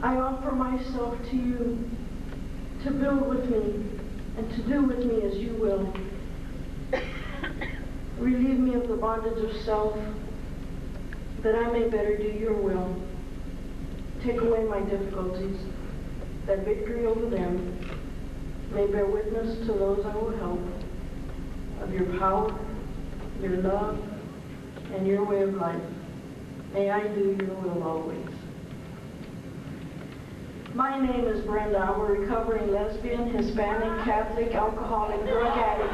I offer myself to you to build with me and to do with me as you will. Relieve me of the bondage of self, that I may better do your will. Take away my difficulties, that victory over them may bear witness to those I will help of your power, your love, and your way of life. May I do your will always. My name is Brenda. I'm a recovering lesbian, Hispanic, Catholic, alcoholic, drug addict,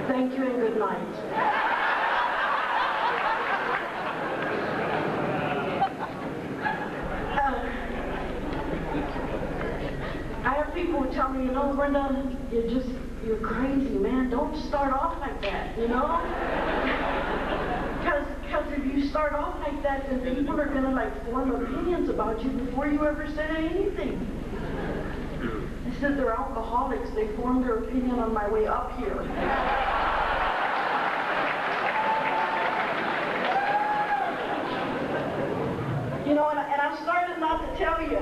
Thank you and good night. I have people who tell me, you know, Brenda, you're crazy, man. Don't start off like that, you know? Because if you start off like that, then people are going to like form opinions about you before you ever say anything. They said they're alcoholics. They formed their opinion on my way up here. You know, and I started not to tell you.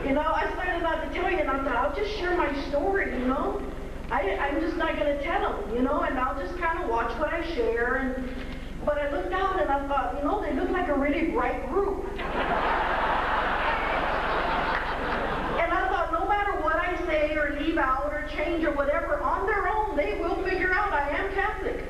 You know, I started not to tell you, and I thought, I'll just share my story, you know? I'm just not going to tell them, you know, and I'll just kind of watch what I share. But I looked out and I thought, you know, they look like a really bright group. And I thought, no matter what I say or leave out or change or whatever, on their own, they will figure out I am Catholic.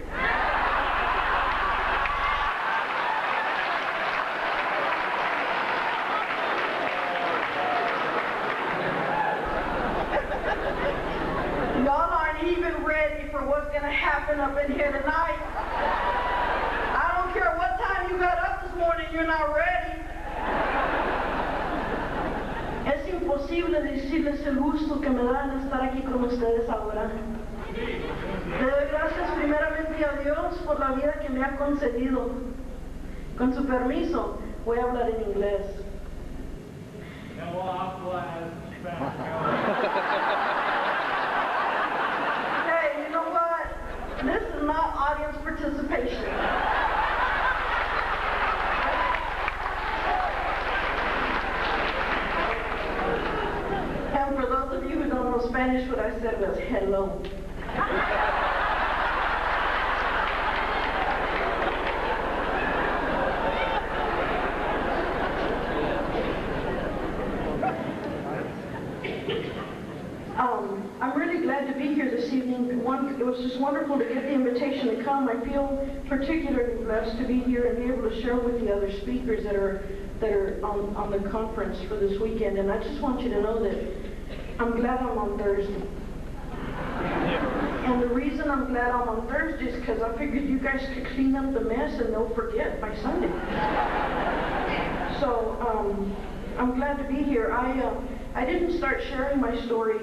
Y'all aren't even ready for what's going to happen up in here tonight. I don't care what time you got up this morning, you're not ready. Es imposible decirles el gusto que me da de estar aquí con ustedes ahora. Le doy gracias primeramente a Dios por la vida que me ha concedido. Con su permiso, voy a hablar en inglés. Hey, you know what? This is not audience participation. And for those of you who don't know Spanish, what I said was hello. I'm really glad to be here this evening. It was just wonderful to get the invitation to come. I feel particularly blessed to be here and be able to share with the other speakers that are on the conference for this weekend. And I just want you to know that I'm glad I'm on Thursday. And the reason I'm glad I'm on Thursday is because I figured you guys could clean up the mess and they'll forget by Sunday. So I'm glad to be here. I didn't start sharing my story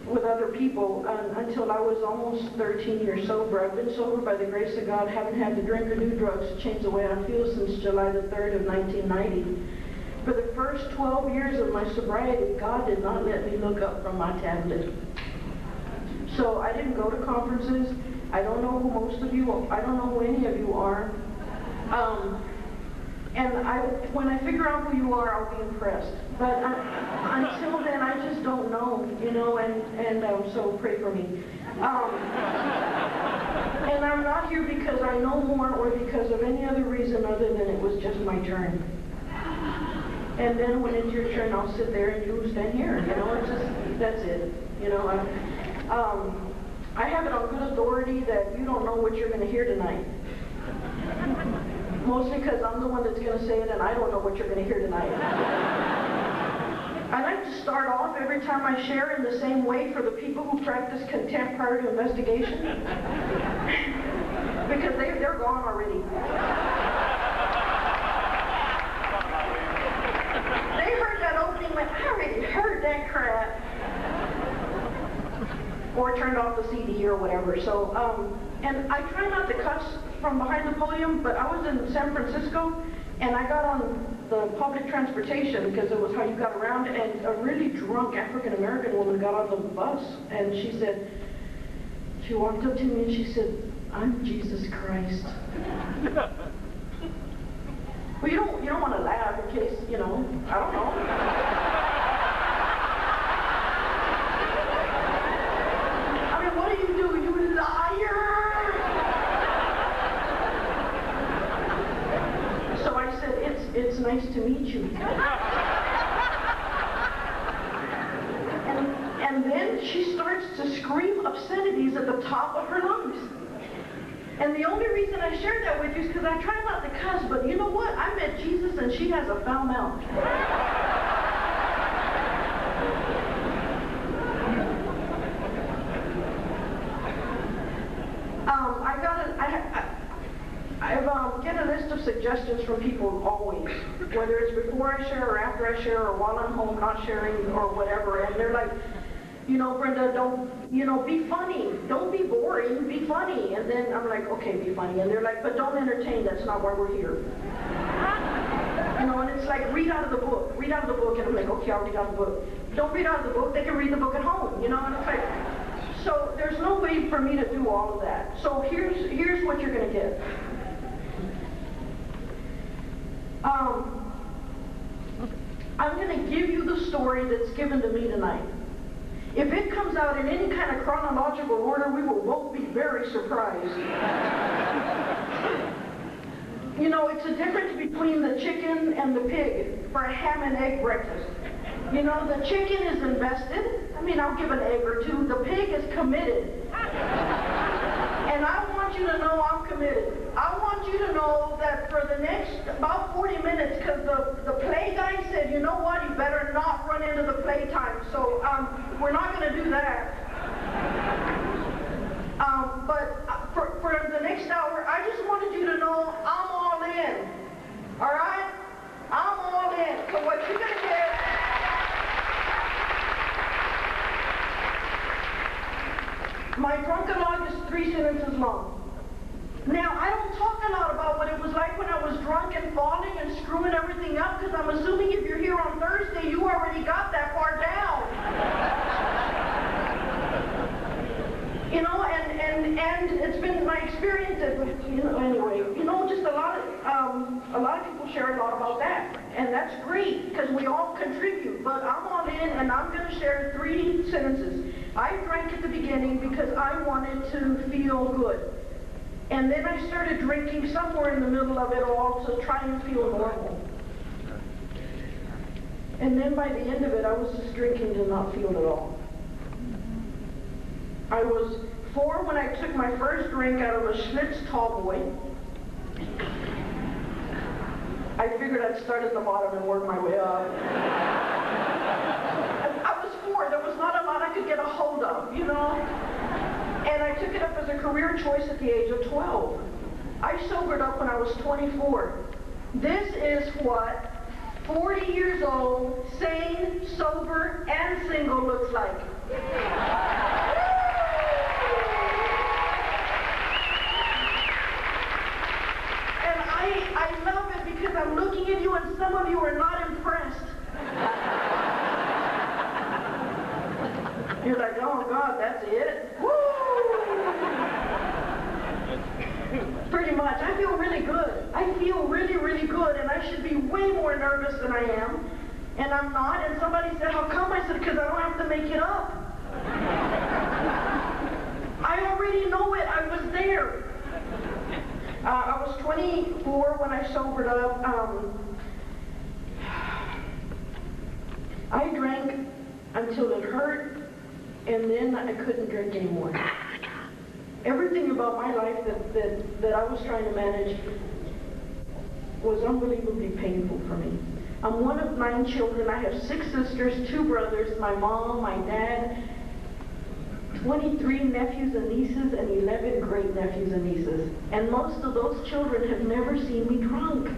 with other people until I was almost 13 years sober. I've been sober by the grace of God, haven't had to drink or do drugs to change the way I feel since July the 3rd of 1990. For the first 12 years of my sobriety, God did not let me look up from my tablet. So I didn't go to conferences. I don't know who most of you are. I don't know who any of you are. And when I figure out who you are, I'll be impressed. But until then, I just don't know, you know, and so pray for me. And I'm not here because I know more or because of any other reason other than it was just my turn. And then when it's your turn, I'll sit there and you stand here, you know, it's just, that's it, you know. I have it on good authority that you don't know what you're going to hear tonight. Mostly because I'm the one that's going to say it and I don't know what you're going to hear tonight. I like to start off every time I share in the same way for the people who practice contempt prior to investigation. Because they're gone already. They heard that opening and went, I already heard that crap. Or turned off the CD or whatever. So, and I try not to cuss from behind the podium, but I was in San Francisco, and I got on the public transportation because it was how you got around, and a really drunk African-American woman got on the bus, and she walked up to me and she said, "I'm Jesus Christ." Well, you don't want to laugh in case, I don't know. I mean, what do, you liar? So I said, it's nice to meet you. And then she starts to scream obscenities at the top of her lungs. And the only reason I shared that with you is because I try not to cuss, but you know what? I met Jesus and she has a foul mouth. I get a list of suggestions from people always, whether it's before I share or after I share or while I'm home not sharing or whatever, and they're like, Brenda, don't, be funny. Don't be boring, be funny. And then I'm like, okay, be funny. And they're like, but don't entertain, that's not why we're here. And it's like, read out of the book. Read out of the book. And I'm like, okay, I'll read out of the book. Don't read out of the book, they can read the book at home, and it's like, so there's no way for me to do all of that. So here's what you're going to get. I'm going to give you the story that's given to me tonight. If it comes out in any kind of chronological order, we will both be very surprised. It's the difference between the chicken and the pig for a ham and egg breakfast. The chicken is invested. I'll give an egg or two. The pig is committed. And I want you to know I'm committed. I want you to know that for the next about 40 minutes, because the play guy said, you know what, you better not run into the playtime. So we're not going to do that. But for the next hour, I just wanted you to know I'm all in. All right? I'm all in. So what you're going to get... My drunkalog is 3 sentences long. Now, I don't talk a lot about what it was like when I was drunk and falling and screwing everything up, because I'm assuming if you're here on Thursday, you already got that far down. And it's been my experience that, anyway, just a lot of people share a lot about that. And that's great, because we all contribute. But I'm all in, and I'm going to share 3 sentences. I drank at the beginning because I wanted to feel good. And then I started drinking somewhere in the middle of it all to try and feel normal. And then by the end of it, I was just drinking to not feel at all. I was 4 when I took my first drink out of a Schlitz tall boy. I figured I'd start at the bottom and work my way up. I was 4. There was not a lot I could get a hold of, And I took it up as a career choice at the age of 12. I sobered up when I was 24. This is what 40 years old, sane, sober, and single looks like. And I love it because I'm looking at you and some of you are not impressed. You're like, oh God, that's it? Woo! Pretty much. I feel really good. I feel really, really good, and I should be way more nervous than I am. And I'm not. And somebody said, how come? I said, because I don't have to make it up. I already know it. I was there. I was 24 when I sobered up. I drank until it hurt, and then I couldn't drink anymore. Everything about my life that I was trying to manage was unbelievably painful for me. I'm one of 9 children. I have 6 sisters, 2 brothers, my mom, my dad, 23 nephews and nieces, and 11 great-nephews and nieces. And most of those children have never seen me drunk.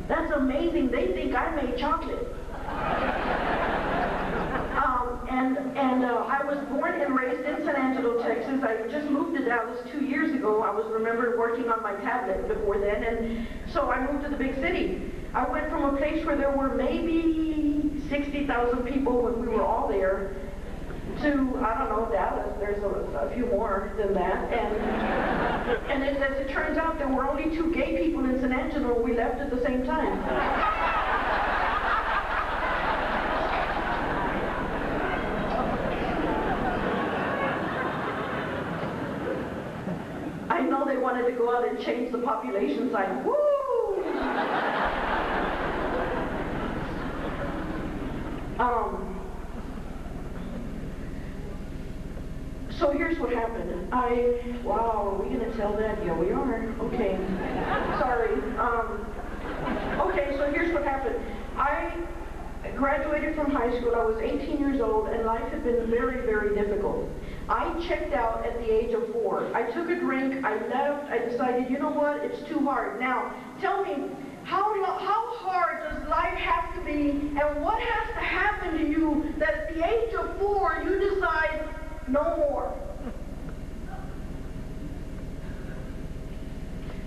That's amazing. They think I made chocolate. I was born and raised in San Angelo, Texas. I just moved to Dallas 2 years ago. I was remembered working on my tablet before then, and so I moved to the big city. I went from a place where there were maybe 60,000 people when we were all there to, I don't know, Dallas. There's a few more than that. And as it turns out, there were only 2 gay people in San Angelo. We left at the same time. I know they wanted to go out and change the population sign. Woo! So here's what happened. Wow, are we going to tell that? Yeah, we are. Okay. Sorry. Okay, so here's what happened. I graduated from high school. I was 18 years old, and life had been very, very difficult. I checked out at the age of 4. I took a drink, I left, I decided, you know what, it's too hard. Now, tell me, how hard does life have to be, and what has to happen to you that at the age of 4 you decide no more?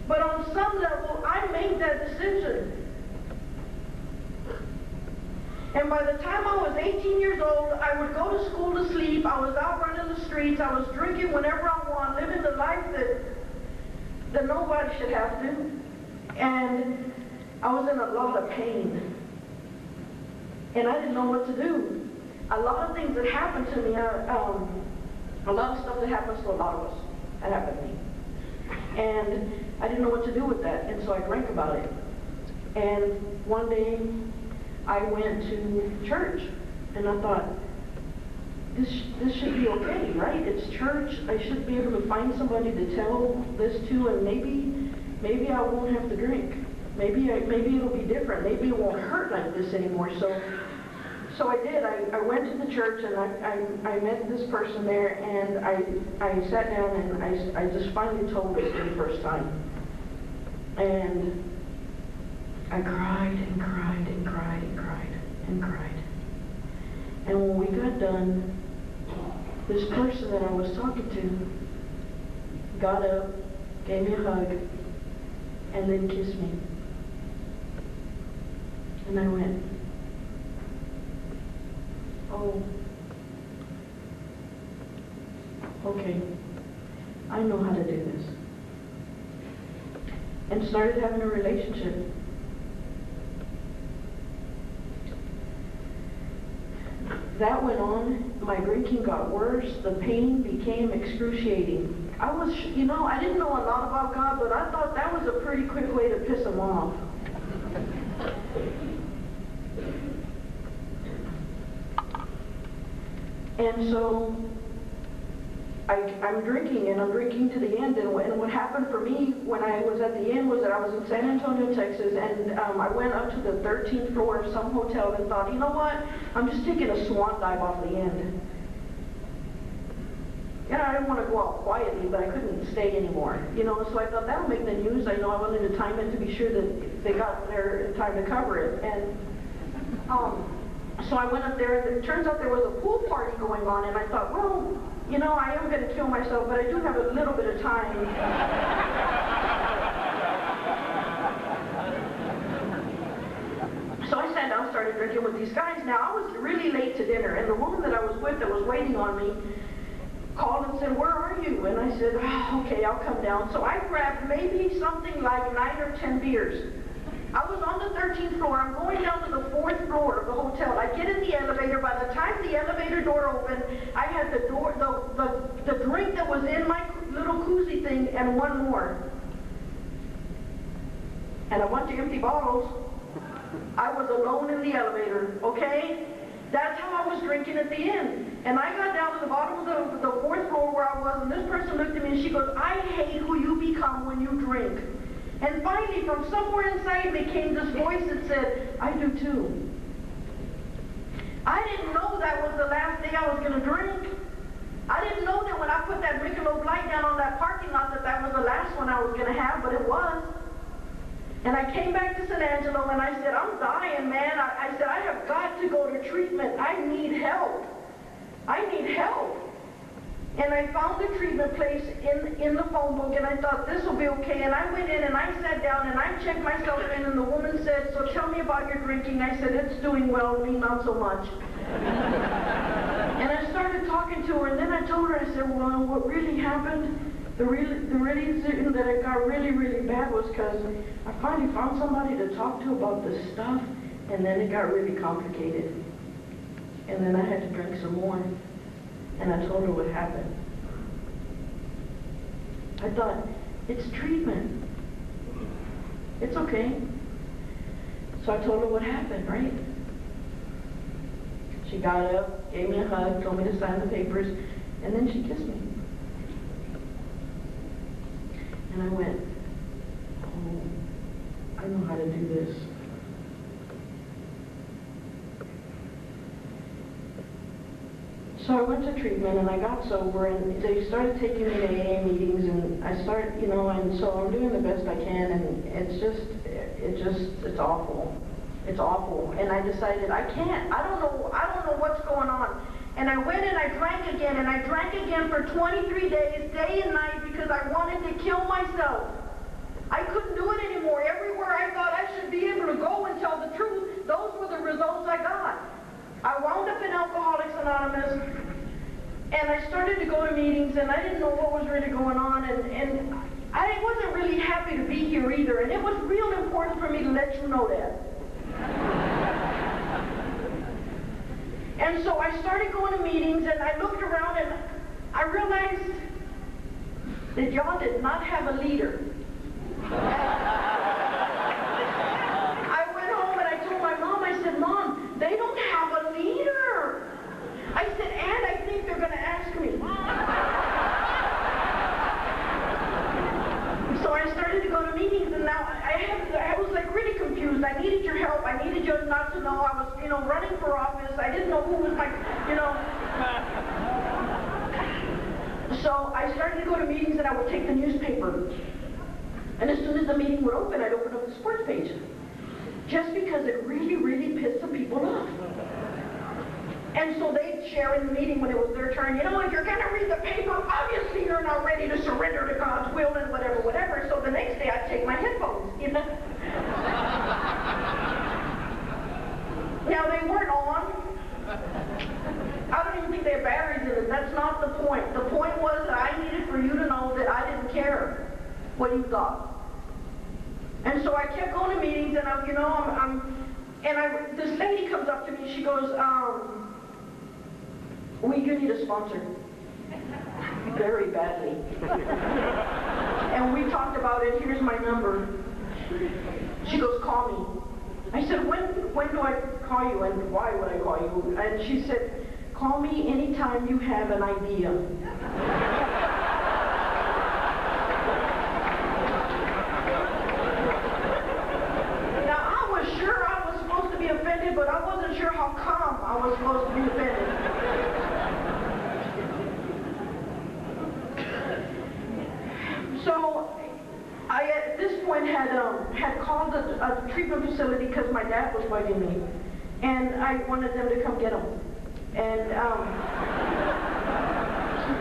But on some level, I made that decision. And by the time I was 18 years old, I would go to school to sleep, I was out running the streets, I was drinking whenever I want, living the life that nobody should have to. And I was in a lot of pain. And I didn't know what to do. A lot of things that happened to me, a lot of stuff that happens to a lot of us, that happened to me. And I didn't know what to do with that, and so I drank about it. And one day, I went to church, and I thought, this should be okay, right? It's church. I should be able to find somebody to tell this to, and maybe I won't have to drink. Maybe it'll be different. Maybe it won't hurt like this anymore. So I did. I went to the church, and I met this person there, and I sat down, and I just finally told this for the first time. And I cried and cried and cried and cried and cried. And when we got done, this person that I was talking to got up, gave me a hug, and then kissed me. And I went, oh, okay, I know how to do this. And started having a relationship. That went on, my drinking got worse, the pain became excruciating. I didn't know a lot about God, but I thought that was a pretty quick way to piss him off. And so, I'm drinking, and I'm drinking to the end, and what happened for me when I was at the end was that I was in San Antonio, Texas, and I went up to the 13th floor of some hotel and thought, you know what, I'm just taking a swan dive off the end. And I didn't want to go out quietly, but I couldn't stay anymore. So I thought, that'll make the news. I know I wanted to time it to be sure that they got there in time to cover it. And so I went up there, and it turns out there was a pool party going on, and I thought, well, I am going to kill myself, but I do have a little bit of time. So I sat down, started drinking with these guys. Now, I was really late to dinner, and the woman that I was with that was waiting on me called and said, where are you? And I said, oh, okay, I'll come down. So I grabbed maybe something like 9 or 10 beers. I was on the 13th floor. I'm going down to the 4th floor of the hotel. I get in the elevator. By the time the elevator door opened, I had the drink that was in my little koozie thing and one more. And a bunch of empty bottles. I was alone in the elevator, okay? That's how I was drinking at the end. And I got down to the bottom of the 4th floor where I was, and this person looked at me and she goes, I hate who you become when you drink. And finally, from somewhere inside me came this voice that said, I do too. I didn't know that was the last day I was going to drink. I didn't know that when I put that Michelob Light down on that parking lot that was the last one I was going to have, but it was. And I came back to San Angelo and I said, I'm dying, man. I said, I have got to go to treatment. I need help. I need help. And I found the treatment place in the phone book, and I thought, this will be okay. And I went in and I sat down and I checked myself in, and the woman said, so tell me about your drinking. I said, it's doing well, me not so much. And I started talking to her, and then I told her, I said, well, what really happened, the reason that it got really, really bad was because I finally found somebody to talk to about this stuff, and then it got really complicated. And then I had to drink some more. And I told her what happened. I thought, it's treatment. It's okay. So I told her what happened, right? She got up, gave me a hug, told me to sign the papers, and then she kissed me. And I went, oh, I know how to do this. So I went to treatment and I got sober, and they started taking me to AA meetings, and I started, you know, and so I'm doing the best I can, and it's awful. It's awful. And I decided I don't know what's going on. And I went and I drank again, and I drank again for 23 days, day and night, because I wanted to kill myself. I couldn't do it anymore. Everywhere I thought I should be able to go and tell the truth, those were the results I got. I wound up in Alcoholics Anonymous, and I started to go to meetings, and I didn't know what was really going on, and I wasn't really happy to be here either, and it was real important for me to let you know that. And so I started going to meetings, and I looked around, and I realized that y'all did not have a leader. I went home and I told my mom, I said, Mom, they don't have a leader. I said, and I think they're going to ask me. So I started to go to meetings, and now I was like really confused. I needed your help. I needed you not to know. I was, you know, running for office. I didn't know who was my, you know. So I started to go to meetings, and I would take the newspaper. And as soon as the meeting would open, I'd open up the sports page. Just because it really, really pissed some people off. And so they'd share in the meeting when it was their turn, you know, if you're going to read the paper, obviously you're not ready to surrender to God's will and whatever, whatever. So the next day I'd take my headphones, you know. Now they weren't on. I don't even think they had batteries in it. That's not the point. The point was that I needed for you to know that I didn't care what you thought. And so I kept going to meetings, and this lady comes up to me. She goes, you need a sponsor. Very badly. And we talked about it. Here's my number. She goes, call me. I said, when do I call you, and why would I call you? And she said, call me anytime you have an idea. Offended, but I wasn't sure how calm I was supposed to be offended. So I, at this point, had called a treatment facility because my dad was bugging me, and I wanted them to come get him. And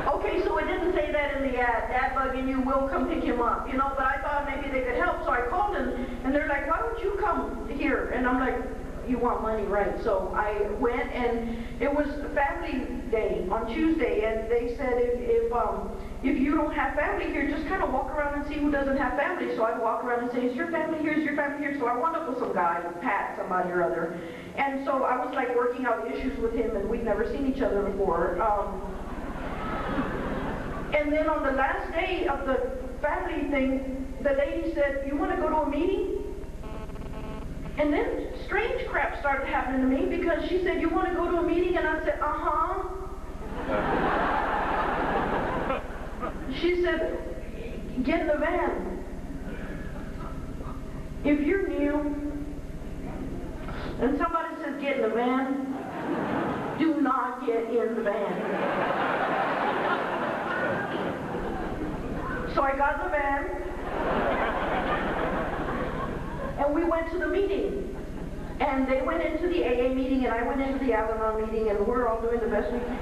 okay, so it didn't say that in the ad. Dad bugging you, will come pick him up, you know. But I thought maybe they could help, so I called them, and they're like, why don't you come here? And I'm like, you want money, right? So I went, and it was Family Day on Tuesday, and they said if you don't have family here, just kind of walk around and see who doesn't have family. So I'd walk around and say, is your family here? Is your family here? So I wound up with some guy, Pat, somebody or other. And so I was like working out issues with him, and we'd never seen each other before. And then on the last day of the family thing, the lady said, you want to go to a meeting? And then strange crap started happening to me, because she said, you want to go to a meeting? And I said, uh-huh. She said, get in the van. If you're new and somebody says get in the van, do not get in the van. So I got in the van, and we went to the meeting. And they went into the AA meeting, and I went into the Al-Anon meeting, and we're all doing the best we can.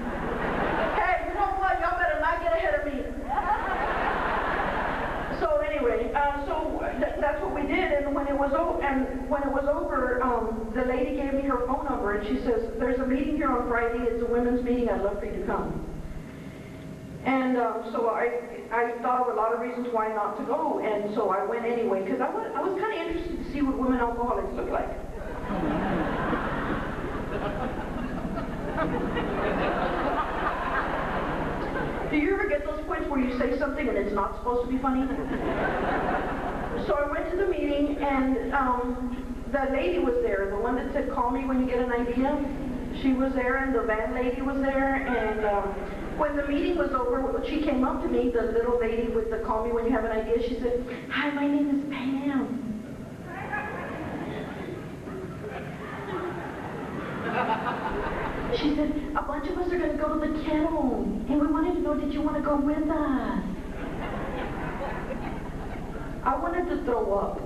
Hey, you know what? Y'all better not get ahead of me. So anyway, that's what we did. And when it was over, the lady gave me her phone number, and she says, "There's a meeting here on Friday. It's a women's meeting. I'd love for you to come." And so I thought of a lot of reasons why not to go, and so I went anyway, because I was kind of interested to see what women alcoholics look like. Do you ever get those points where you say something and it's not supposed to be funny? So I went to the meeting, and the lady was there, the one that said, "Call me when you get an idea." She was there, and the van lady was there, and when the meeting was over, she came up to me, the little lady with the "Call me when you have an idea." She said, "Hi, my name is Pam." She said, "A bunch of us are going to go to the kettle, and we wanted to know, did you want to go with us?" I wanted to throw up.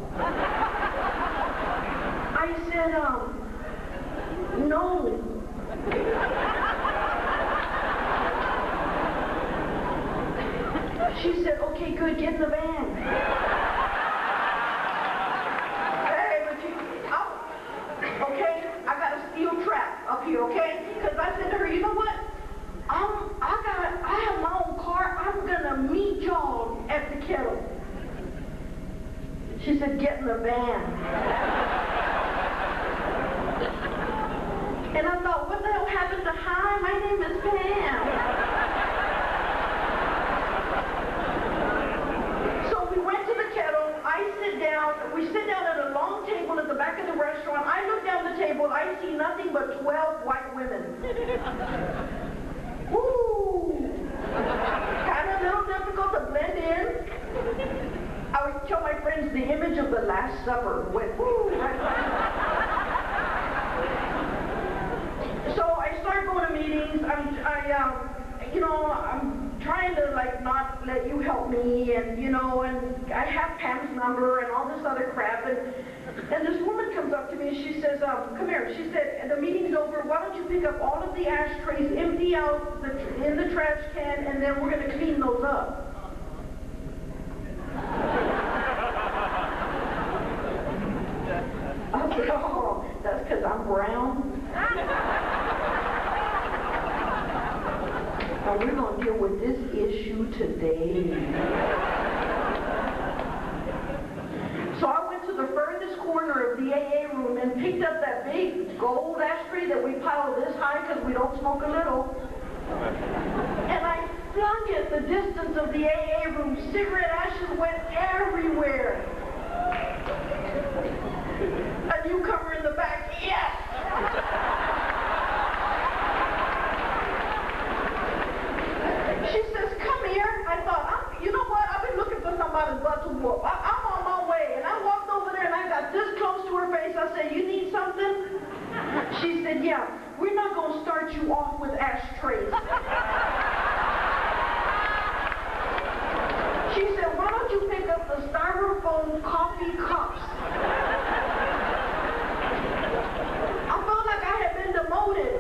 I said, "No." She said, "Okay, good, get in the van." Hey, but okay, I got a steel trap up here, okay? Because I said to her, "You know what? I have my own car. I'm gonna meet y'all at the kettle." She said, "Get in the van." And I thought, what the hell happened to "Hi, my name is Pam"? So we went to the kettle. We sit down at a long table at the back of the restaurant. I look down the table. I see nothing but 12 white women. Woo! Kind of a little difficult to blend in. I would tell my friends the image of the Last Supper went woo. So I start going to meetings. I'm trying to not let you help me, and and I have Pam's number and all this other crap, and this woman comes up to me and she says, "Come here." She said, "The meeting's over. Why don't you pick up all of the ashtrays, empty out in the trash can, and then we're going to clean those up." I said, "Oh, that's because I'm brown." And we're going to deal with this issue today. So I went to the furthest corner of the AA room and picked up that big gold ashtray that we pile this high because we don't smoke a little. And I flung it the distance of the AA room. Cigarette ashes went everywhere. A newcomer in the back, yes! She says, "Come here." I thought, you know what? I've been looking for somebody's butt to whoop. I'm on my way. And I walked over there and I got this close to her face. I said, "You need something?" She said, "Yeah, we're not going to start you off with ashtrays." She said, "Why don't you pick up the styrofoam coffee cups?" I felt like I had been demoted.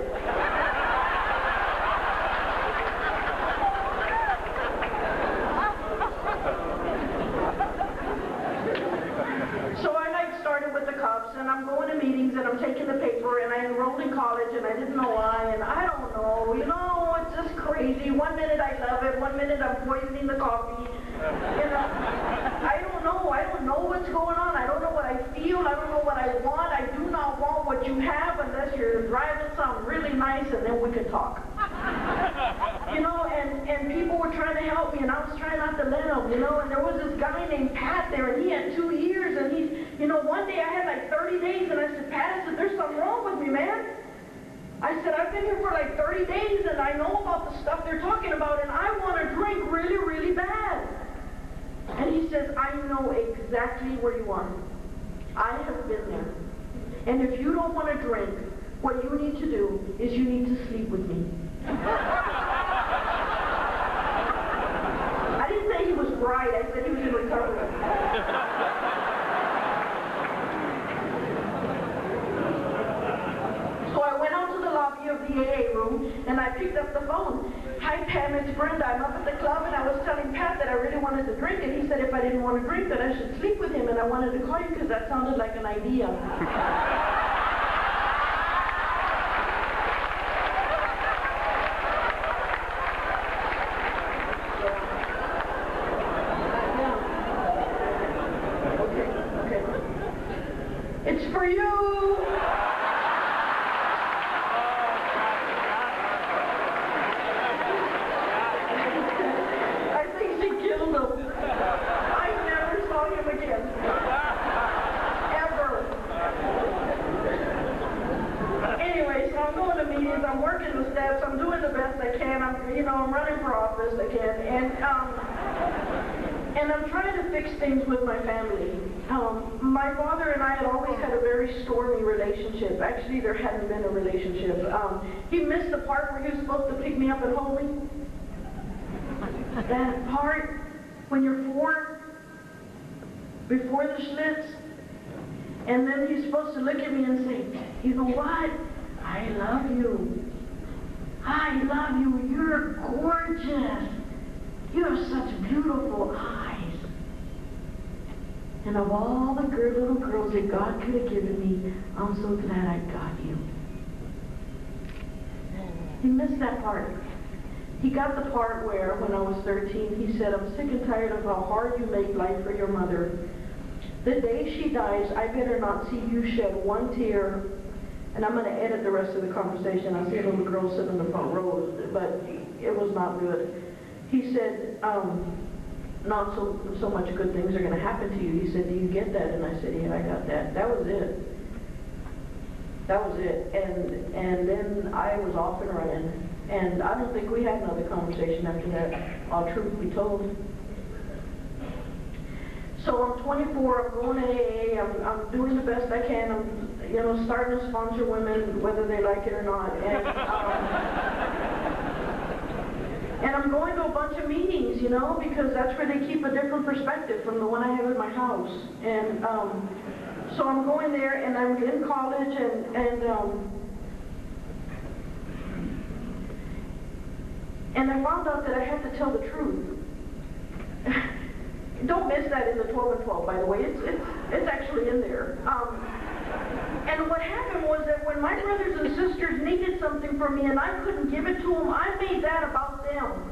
So I started with the cups, and I'm going to meetings, and I'm taking the paper, and I enrolled in college, and I didn't know why, and I don't know, it's just crazy. One minute I love it, one minute I'm poisoning the coffee. I don't know what's going on. I don't know what I feel. I don't know what I want. I do not want what you have unless you're driving something really nice, and then we can talk. And people were trying to help me, and I was trying not to let them, and there was this guy named Pat there, and he had 2 years, and he's, one day I had 30 days, and I said, "Pat," I said, "there's something wrong with me, man." I said, "I've been here for 30 days, and I know about the stuff they're talking about, and I want to drink really, really bad." And he says, "I know exactly where you are. I have been there. And if you don't want to drink, what you need to do is you need to sleep with me." I didn't say he was bright. I said he was in recovery. the AA room, and I picked up the phone. Hi, Pam, it's Brenda. I'm up at the club, and I was telling Pat that I really wanted to drink, and he said if I didn't want to drink, that I should sleep with him, and I wanted to call you because that sounded like an idea. It's for you! I think she killed him. I never saw him again. Ever. Anyway, so I'm going to meetings, I'm working the steps, I'm doing the best I can, I'm running for office again, and I'm trying to fix things with my family. My father and I had always had a very stormy relationship. Actually, there hadn't been a relationship. He missed the part where he was supposed to pick me up and hold me. That part when you're 4, before the Schlitz, and then he's supposed to look at me and say, you know what? I love you. I love you. You're gorgeous. You have such beautiful eyes. And of all the little girls that God could have given me, I'm so glad I got you. He missed that part. He got the part where, when I was 13, he said, I'm sick and tired of how hard you make life for your mother. The day she dies, I better not see you shed one tear. And I'm going to edit the rest of the conversation. I see a little girl sitting in the front row, but it was not good. He said, not so much good things are going to happen to you. He said, do you get that? And I said, yeah, I got that. That was it. That was it. And then I was off and running. And I don't think we had another conversation after that, all truth be told. So I'm 24, I'm going to AA, I'm doing the best I can. I'm, starting to sponsor women, whether they like it or not. And I'm going to a bunch of meetings, because that's where they keep a different perspective from the one I have in my house. And so I'm going there, and I'm in college, and I found out that I had to tell the truth. Don't miss that in the 12 and 12, by the way. It's actually in there. And what happened was that when my brothers and sisters needed something from me and I couldn't give it to them, I made that about them.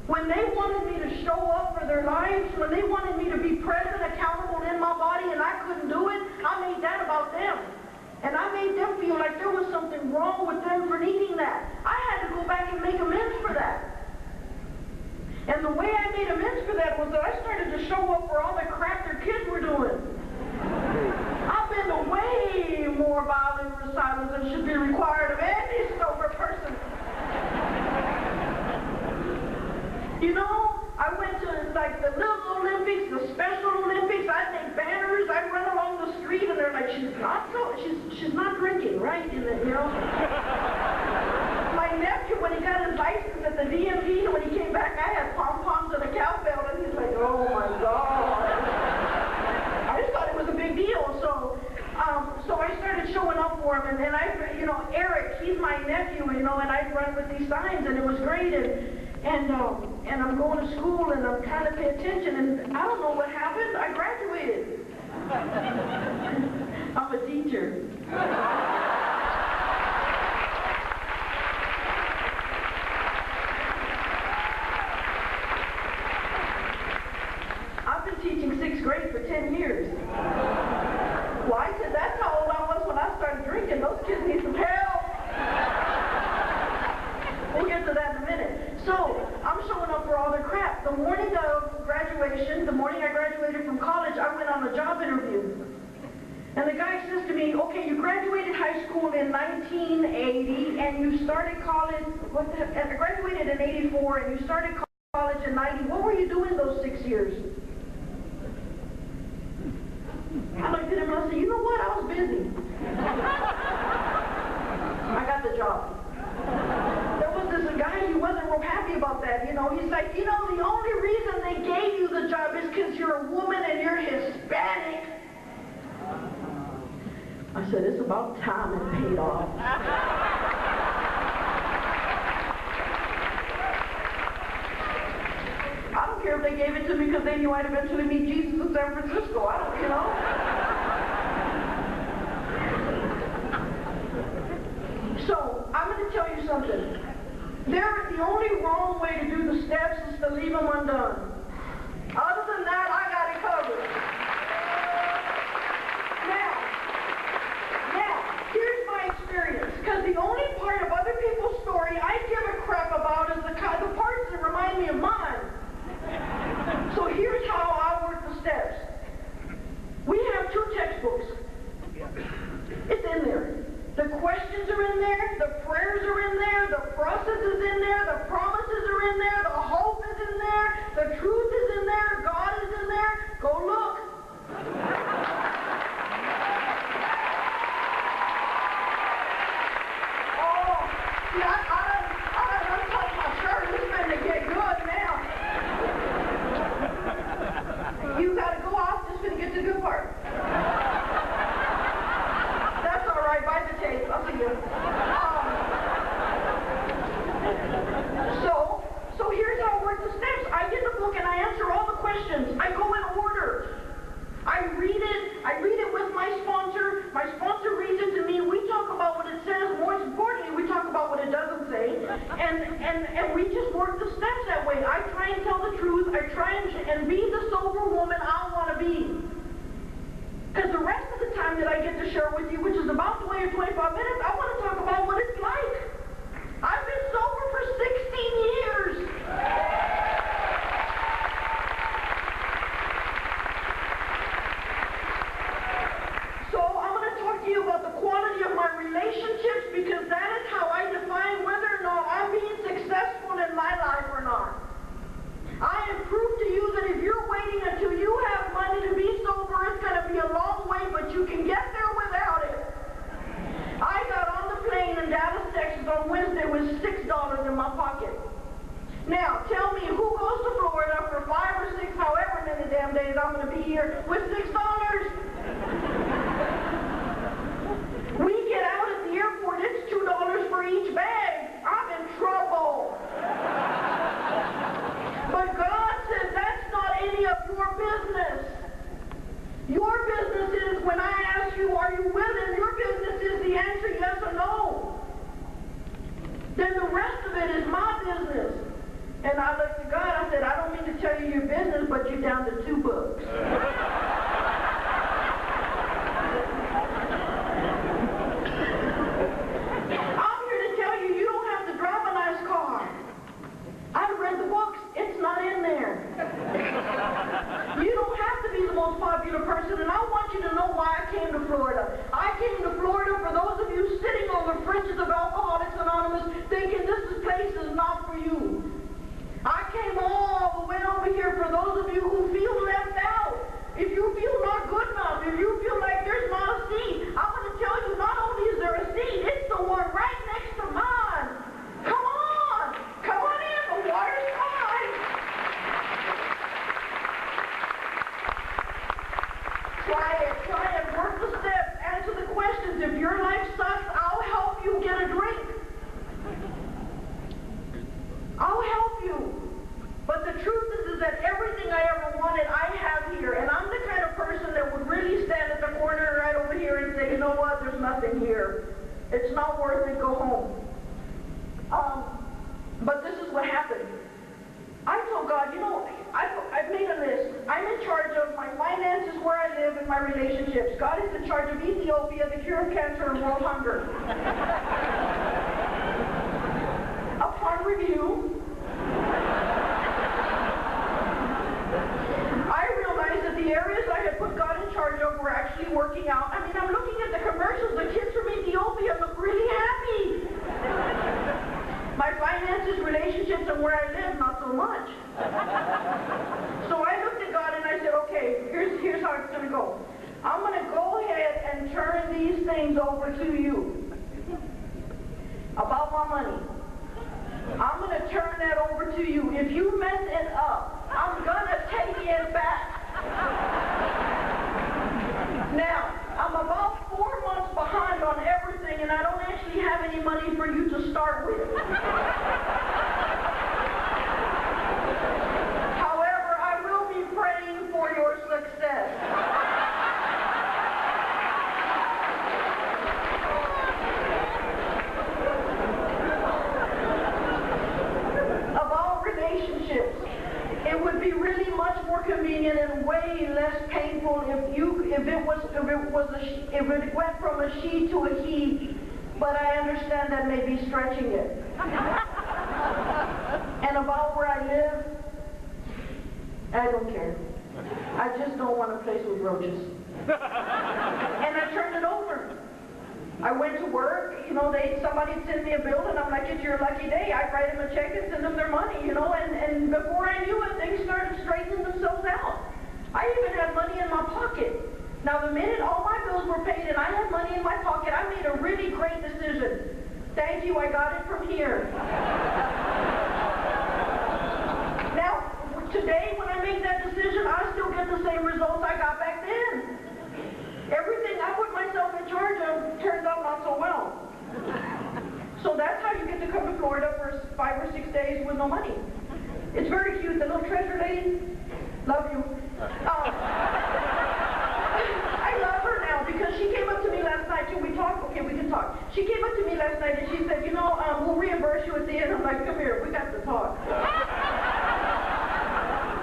When they wanted me to show up for their lives, when they wanted me to be present, accountable in my body, and I couldn't do it, I made that about them. And I made them feel like there was something wrong with them for needing that. I had to go back and make amends for that. And the way I made amends for that was that I started to show up for all the crap their kids were doing. I've been to way more violent recitals than should be required of any sober person. I went to like the Little Olympics, the Special Olympics. I'd make banners. I'd run along the street, and they're like, she's not drinking, right? My nephew, when he got his license at the DMV, when he came back, I had pom-poms and a cowbell, and he's like, oh my God. I just thought it was a big deal, so I started showing up for him, and then Eric, he's my nephew, and I'd run with these signs, and it was great, and I'm going to school, and I'm trying to pay attention, and I don't know what happened. I graduated. I'm a teacher. I've been teaching 6th grade for 10 years. Well, I said that's how old I was when I started drinking. Those kids need some help. We'll get to that in a minute. So, I'm showing up for all their crap. The morning of graduation, the morning I graduated from college, I went on a job interview. And the guy says to me, okay, you graduated high school in 1980, and you started college, I graduated in 84, and you started college in 90. What were you doing those 6 years? I looked at him and I said, you know what, I was busy. I got the job. There was this guy, he wasn't real happy about that, He's like, the only reason they gave you the job is because you're a woman and you're Hispanic. I said, it's about time it paid off. they gave it to me because they knew I'd eventually meet Jesus in San Francisco. I don't, you know. So, I'm going to tell you something. The only wrong way to do the steps is to leave them undone. Other than that, I got it covered. Now, here's my experience. Because the only part of other people's story I give a crap about is the parts that remind me of mine. So here's how I work the steps. We have 2 textbooks. It's in there. The questions are in there, the prayers are in there, the process is in there, the promises are in there, the hope is in there, the truth is in there, God is in there. Go look. Oh, see, I untucked my shirt. It's going to get good now. You got to go off just going to get to the good part. Buy the tape. I'll see you. So here's how I work the steps. I get the book and I answer all the questions. I go in order. I read it with my sponsor. My sponsor reads it to me. We talk about what it says. More importantly, we talk about what it doesn't say. And we just work the steps that way. I try and tell the truth. I try and be the sober woman I want to be. Because the rest of the time that I get to share with you, which is about 20 or 25 minutes, I want to talk about what it's like. I've been sober for 16 years. So I'm going to talk to you about the quality of my relationships, because that is how I define whether or not I'm being successful in my life or not. I have proved to you that if you're waiting until you have money to be sober, it's going to be a long way, but you can get there without it. I got on the plane in Dallas, Texas on Wednesday with $6 in my pocket. Now, tell me who goes to Florida for 5 or 6, however many damn days I'm going to be here with $6? We get out at the airport, it's $2 for each bag. I'm in trouble. But God says that's not any of your business. Your business is, when I ask you, are you with Him, your business is the answer yes or no. Then the rest of it is my business. And I looked to God, I said, I don't mean to tell you your business, but you're down to 2 books. I'm here to tell you, you don't have to drive a nice car. I've read the books. It's not in there. You don't have to be the most popular person, and I want you to know why I came to Florida. I came to Florida for those of you sitting on the fringes of Alcoholics Anonymous thinking this place is not for you. I came all the way over here for those of you who feel left out. If you feel not good enough, if you feel like there's not a seat, I'm going to tell you not only is there a seat, it's the one right next to mine. Come on. Come on in. The water's fine. Try it. Work the steps. Answer the questions. If your life sucks, I'll help you get a drink. I'll help you. But the truth is that everything I ever wanted, I have here. And I'm the kind of person that would really stand at the corner right over here and say, you know what, there's nothing here. It's not worth it, go home. But this is what happened. I told God, you know, I've made a list. I'm in charge of my finances, where I live, and my relationships. God is in charge of Ethiopia, the cure of cancer, and world hunger. Upon review, I realized that the areas I had put God in charge of were actually working out. I mean, I'm looking at the commercials. The kids from Ethiopia look really happy. My finances, relationships, and where I live, not so much. So I looked at God and I said, okay, here's how it's going to go. I'm going to go ahead and turn these things over to you. About my money. I'm going to turn that over to you. If you mess it up, I'm going to take it back. Now, I'm about 4 months behind on everything, and I don't actually have any money for you to start with. However, I more convenient and way less painful if it went from a she to a he, but I understand that may be stretching it. And about where I live, I don't care. I just don't want a place with roaches. And I turned it over. I went to work, you know, somebody sent me a bill, and I'm like, it's your lucky day. I write them a check and send them their money, you know, and before I knew it, things started straightening themselves out. I even had money in my pocket. Now, the minute all my bills were paid and I had money in my pocket, I made a really great decision. Thank you, I got it from here. Now, today, when I make that decision, I still get the same results I got back then. Everything I put myself in charge of turns out not so well. So that's how you get to come to Florida for 5 or 6 days with no money. It's very cute. The little treasure lady, love you. I love her now because she came up to me last night. Can we talk? Okay, we can talk. She came up to me last night and she said, you know, we'll reimburse you at the end. I'm like, come here, we got to talk.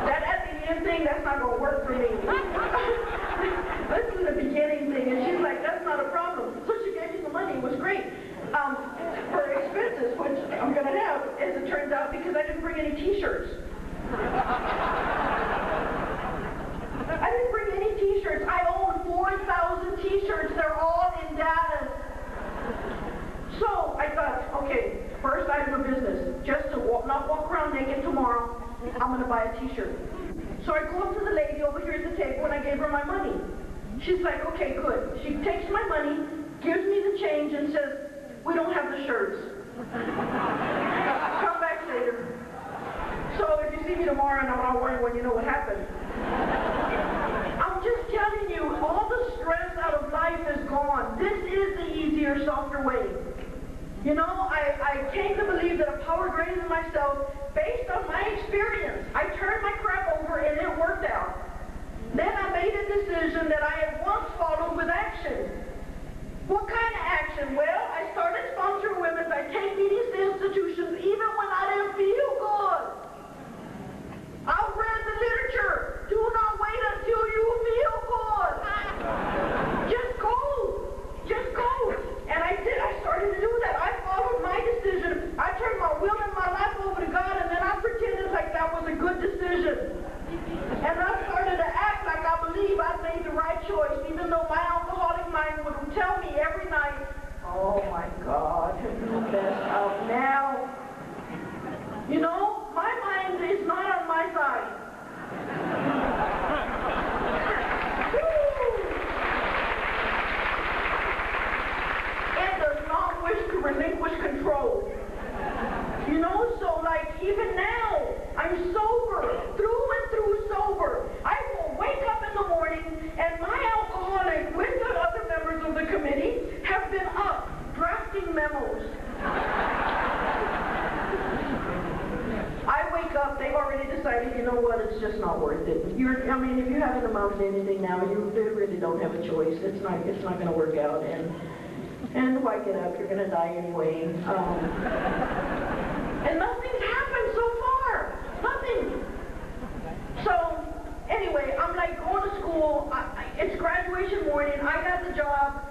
That at the end thing, that's not going to work for me. This is the beginning thing, and she's like, that's not a problem. So she gave me the money. It was great. For expenses, which I'm going to have, as it turns out, because I didn't bring any T-shirts. I didn't bring any T-shirts. I own 4,000 T-shirts. They're all in Dallas. So I thought, okay, first item of business, just to not walk around naked tomorrow, I'm going to buy a T-shirt. So I go up to the lady over here at the table and I gave her my money. She's like, okay, good. She takes my money, gives me the change, and says, we don't have the shirts. Come back later. So if you see me tomorrow and I'm not wearing one, you know what happened. I'm just telling you, all the stress out of life is gone. This is the easier, softer way. You know, I came to believe that a power greater than myself, based on my experience, I turned my crap over and it worked out. Then I made a decision that I had once followed with action. What kind of action? Well, I started sponsoring women. I take meetings to institutions even when I didn't feel good. I read the literature. Do not wait until you feel good. Just go. Just go. And I did. I started to do that. I followed my decision. I turned my will and my life over to God, and then I pretended like that was a good decision. And I started to act like I believe I made the right choice, even though my alcoholic mind would tell me every night, oh my God, have you messed up now? You know, my mind is not on my side. It does not wish to relinquish control. You know, so like even now, I'm sober, through and through sober. I will wake up in the morning and my alcoholic with the other members of the committee have been up drafting memos. I wake up, they've already decided, you know what, it's just not worth it. I mean, if you haven't amounted to anything now, you really don't have a choice. It's not going to work out. And why get up? You're going to die anyway. And nothing's happened so far. Nothing. So, anyway, I'm like going to school. It's graduation morning. I got the job.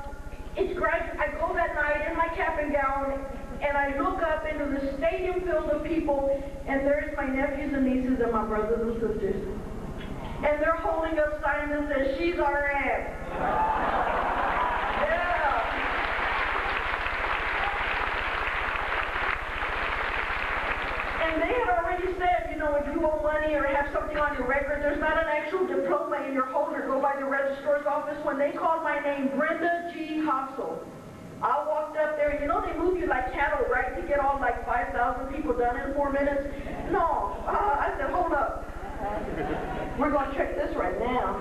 I go that night in my cap and gown, and I look up into the stadium filled with people, and there's my nephews and nieces and my brothers and sisters. And they're holding up signs that says, she's our aunt. Yeah. And they had already said, you know, if you owe money or have something on your record, there's not an actual diploma in your holder. Go by the registrar's office. When they called my name, Brenda J Dallas. I walked up there, you know they move you like cattle, right, to get all like 5,000 people done in 4 minutes? No. I said, hold up. We're going to check this right now.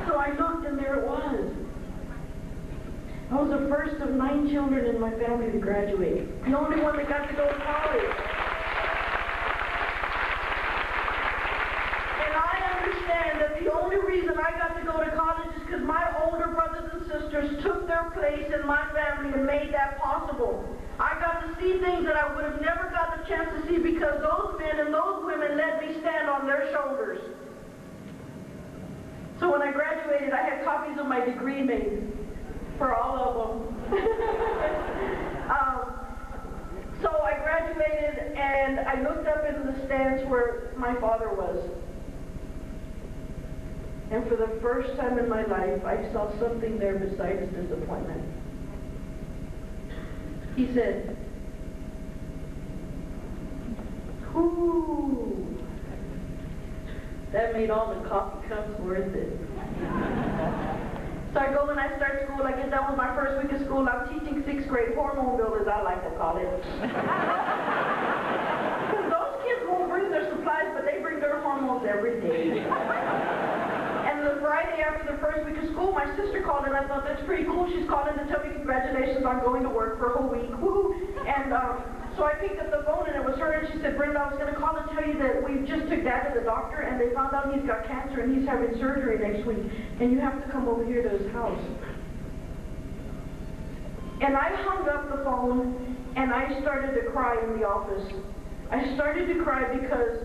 So I looked and there it was. I was the first of 9 children in my family to graduate. The only one that got to go to college. And I understand that the only reason I got to go to college is because my older brothers and sisters took their place in my family and made that possible. I got to see things that I would have never got the chance to see because those men and those women let me stand on their shoulders. my degree made for all of them. So I graduated, and I looked up into the stands where my father was. And for the first time in my life, I saw something there besides disappointment. He said, "Ooh, that made all the coffee cups worth it." So I go and I start school. I get done with my first week of school. I'm teaching 6th grade, hormone builders, I like to call it. Because those kids won't bring their supplies, but they bring their hormones every day. And the Friday after the first week of school, my sister called, and I thought, that's pretty cool. She's calling to tell me congratulations on going to work for a whole week. Woo! And so I picked up the phone, and it was her, and she said, "Brenda, I was going to call and tell you that we just took Dad to the doctor, and they found out he's got cancer, and he's having surgery next week, and you have to come over here to his house." And I hung up the phone, and I started to cry in the office. I started to cry because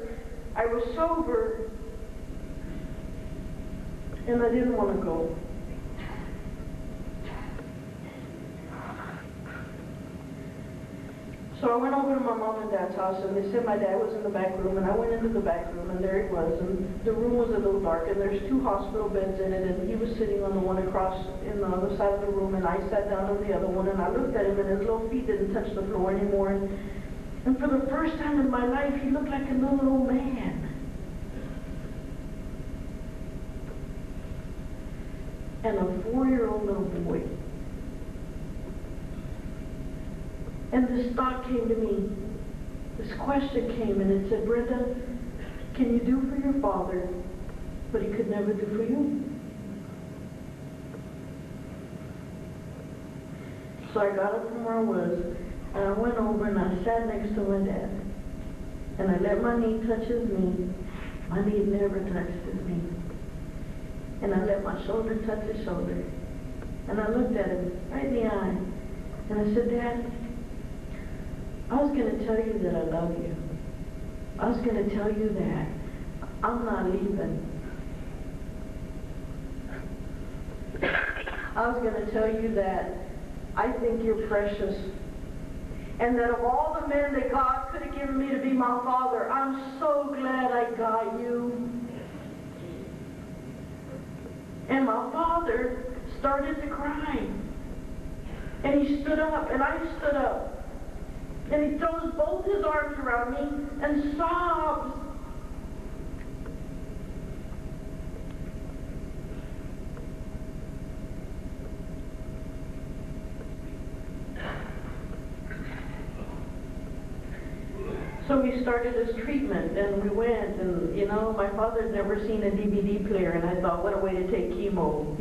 I was sober, and I didn't want to go. So I went over to my mom and dad's house, and they said my dad was in the back room, and I went into the back room, and there he was, and the room was a little dark, and there's 2 hospital beds in it, and he was sitting on the one across in the other side of the room, and I sat down on the other one, and I looked at him, and his little feet didn't touch the floor anymore, and for the first time in my life, he looked like a little old man. And a 4-year-old little boy. And this thought came to me, this question came, and it said, "Brenda, can you do for your father what he could never do for you?" So I got up from where I was, and I went over and I sat next to my dad. And I let my knee touch his knee. My knee never touched his knee. And I let my shoulder touch his shoulder. And I looked at him right in the eye. And I said, "Dad, I was going to tell you that I love you. I was going to tell you that I'm not leaving. I was going to tell you that I think you're precious. And that of all the men that God could have given me to be my father, I'm so glad I got you." And my father started to cry. And he stood up, and I stood up. And he throws both his arms around me and sobs. So we started his treatment, and we went, and my father had never seen a DVD player, and I thought, what a way to take chemo,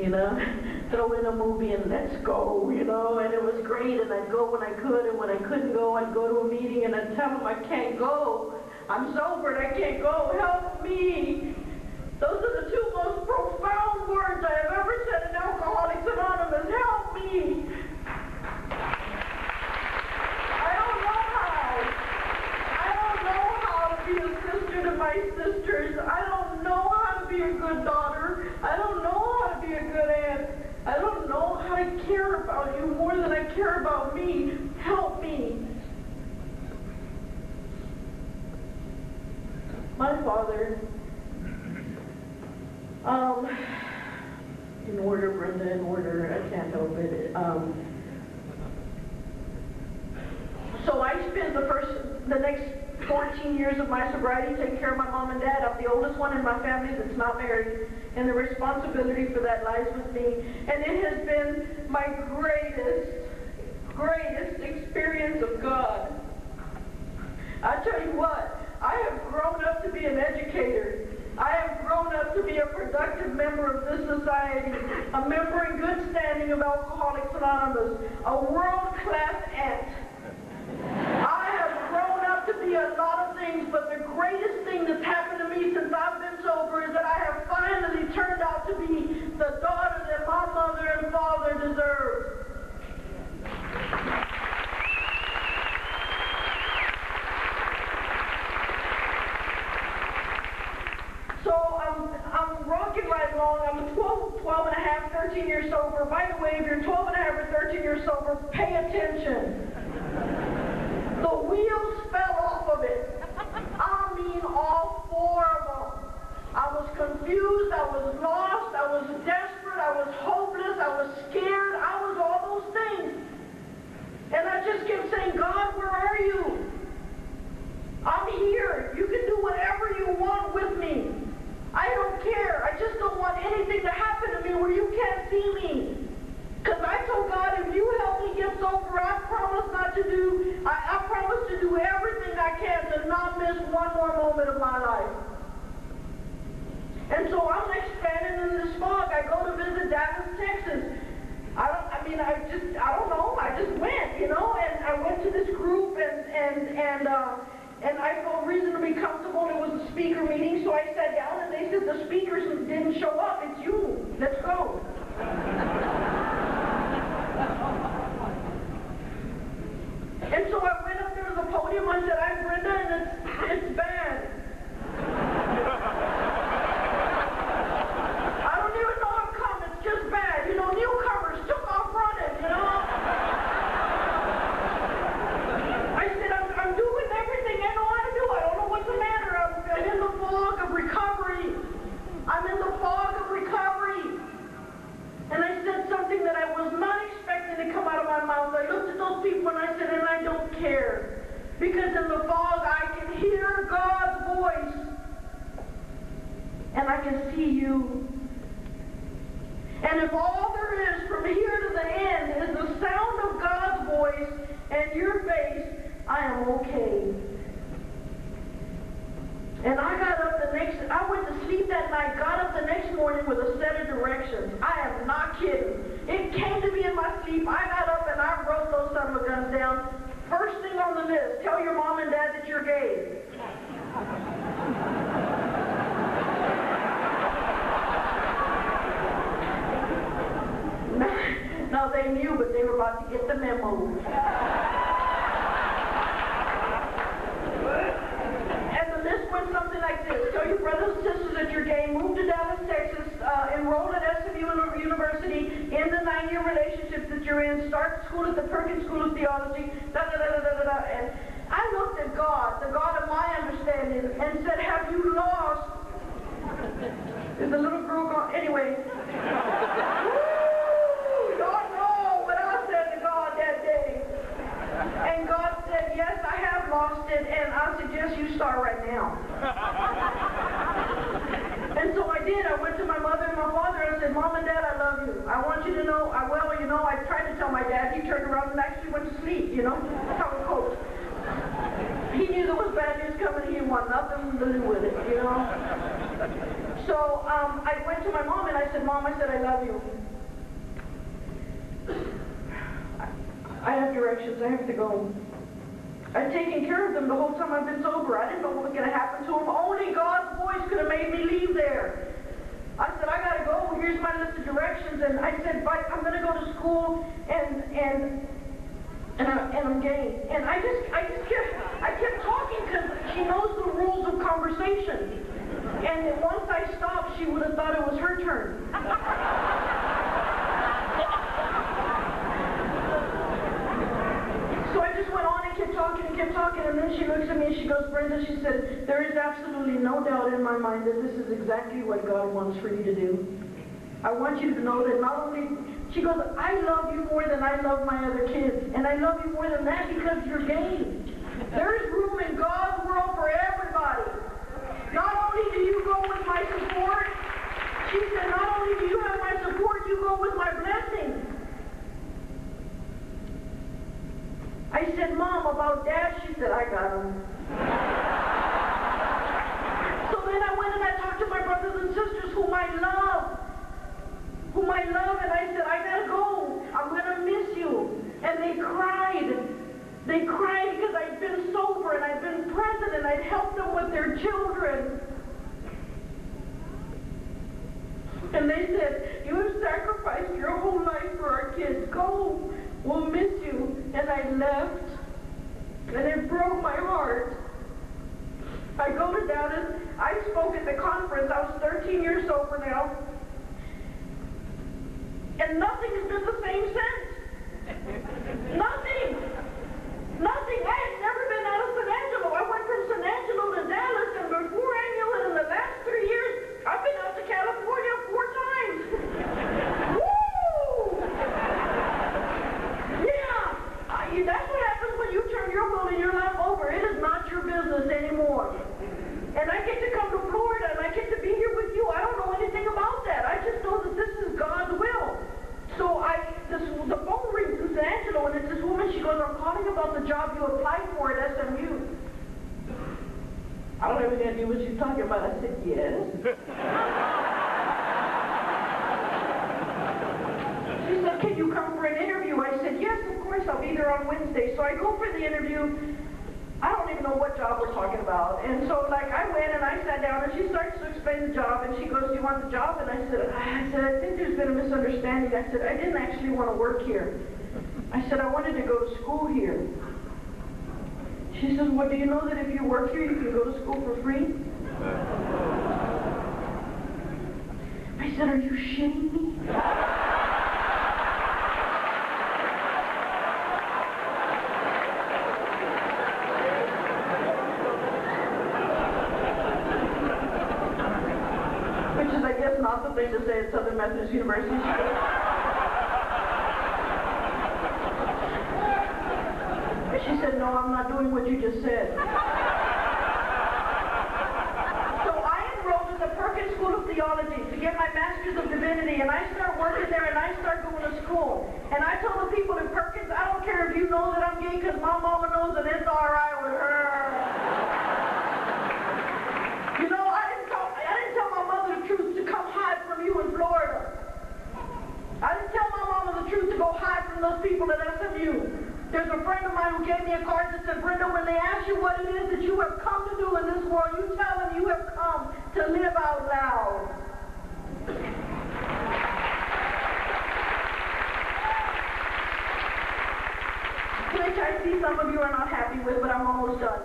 throw in a movie and let's go, and it was great, and I'd go when I could, and when I couldn't go, I'd go to a meeting, and I'd tell him I can't go. I'm sober and I can't go. Help me. Those are the 2 most profound words I have ever said in Alcoholics Anonymous. Help me. I don't know how. I don't know how to be a sister to my sisters. I don't know how to be a good daughter. I don't know how to be a good aunt. I don't know how to care about you more than I care about me. Help me. My father, in order, Brenda, in order, I can't help it. So I spent the next 14 years of my sobriety taking care of my mom and dad. I'm the oldest one in my family that's not married, and the responsibility for that lies with me. And it has been my greatest experience of God. I tell you what, I have grown up to be an educator. I have grown up to be a productive member of this society, a member in good standing of Alcoholics Anonymous, a world-class aunt. I have grown up to be a lot of things, but the greatest thing that's happened to me since I've been sober is that I have finally turned out to be the daughter that my mother and father deserved. So I'm rocking right along. I'm 12 and a half, 13 years By the way, if you're 12 and a half or 13 years sober, pay attention. The wheels fell off of it. I mean, all four of them. I was confused, I was lost, I was desperate, I was hopeless, I was scared, I was all those things. And I just kept saying, God, where are you? I'm here. You can do whatever you want with me. I don't care. I just don't want anything to happen to me where you can't see me. Because I told God, if you help me get sober, I promise to do everything I can to not miss one more moment of my life. And so I'm like standing in this fog. I go to visit Dallas, Texas. I don't know. I just went, and I went to this group and I felt reasonably comfortable. It was a speaker meeting, so I sat down and they said, the speakers didn't show up. It's you. Let's go. And so I went up there to the podium. I said, I'm Brenda, and it's bad. I don't even know how come. It's just bad. Newcomers took off running, I said, I'm doing everything I know how to do. I don't know what's the matter. I'm in the fog of recovery. And I said something that I was not expecting to come out of my mouth. I looked at those people and I said, and I don't care. Because in the fog I can hear God's voice. And I can see you. And if all there is from here to the end is the sound of God's voice and your face, I am okay. And I went to sleep that night, got up the next morning with a set of directions. I am not kidding. It came to me in my sleep. I got up and I wrote those son of a guns down. First thing on the list, tell your mom and dad that you're gay. No, they knew, but they were about to get the memo. And the list went something like this. Tell your brothers and sisters that you're gay, move to Dallas, Texas, enroll at SMU University, end the 9-year relationship that you're in, start school at the Perkins School of Theology, da-da-da-da-da-da. And I looked at God, the God of my understanding, and said, have you lost? Is the little girl gone? Anyway. Don't know what I said to God that day. And God said, yes, I have lost it, and I suggest you start right now. And so I did. I went to my mother and my father, and I said, Mom and Dad, I love you. I want you to know, I tried to tell my dad. He turned around and actually went to sleep, That's how it goes. He knew there was bad news coming. He didn't want nothing to do with it, So I went to my mom, and I said, Mom, I love you. I have directions. I have to go. I've taken care of them the whole time I've been sober. I didn't know what was going to happen to them. Only God's voice could have made me leave there. I said, I got to go. Here's my list of directions. And I said, but I'm going to go to school and I'm gay. And I kept talking because she knows the rules of conversation. And once I stopped, she would have thought it was her turn. So I just went on and kept talking, and then she looks at me and she goes, Brenda, she said, there is absolutely no doubt in my mind that this is exactly what God wants for you to do. I want you to know that not only, she goes, I love you more than I love my other kids, and I love you more than that because you're gay. There is room in God's world for everybody. Not only do you go with my support, she said, not only do you have my support, you go with my blessing. I said, Mom, about Dad? She said, I got him. So then I went and I talked to my brothers and sisters whom I love, and I said, I gotta go. I'm gonna miss you. And they cried. They cried because I'd been sober and I'd been present and I'd helped them with their children. And they said, you have sacrificed your whole life for our kids. Go. We'll miss you. And I left. And it broke my heart. I go to Dallas. I spoke at the conference. I was 13 years sober now. And And nothing has been the same since. Nothing. Nothing. I had never been out of San Angelo. I went from San Angelo to Dallas, and before I knew it, in the last 3 years, I've been out to California 4 times. Woo! Yeah. That's what happens when you turn your will and your life over. It is not your business anymore. And I get to come to Florida, and I get to be here with you. I don't know anything about that. I just know that this is God's will. So the phone rings in San Angelo, and it's this woman. She goes, I'm calling about the job you applied for at SMU. I don't have any idea what she's talking about. I said, yes. She said, can you come for an interview? I said, yes, of course. I'll be there on Wednesday. So I go for the interview. I don't even know what job we're talking about. And so, I went and I sat down, and she starts to explain the job, and she goes, do you want the job? And I said, I think there's been a misunderstanding. I said, I didn't actually want to work here. I said, I wanted to go to school here. She says, well, do you know that if you work here, you can go to school for free? I said, are you shitting me? Not the thing to say at Southern Methodist University. She said, no, I'm not doing what you just said. So I enrolled in the Perkins School of Theology to get my Master's of Divinity, and I start working there, and I start going to school. And I told the people in Perkins, I don't care if you know that I'm gay, because my mama knows that it's all right with her. You know, I didn't tell my mother the truth to come hide from you in Florida. I didn't tell my mama the truth to go hide from those people at SMU. There's a friend of mine who gave me a card that said, Brenda, when they ask you what it is that you have come to do in this world, you tell them you have come to live out loud. Which I see some of you are not happy with, but I'm almost done.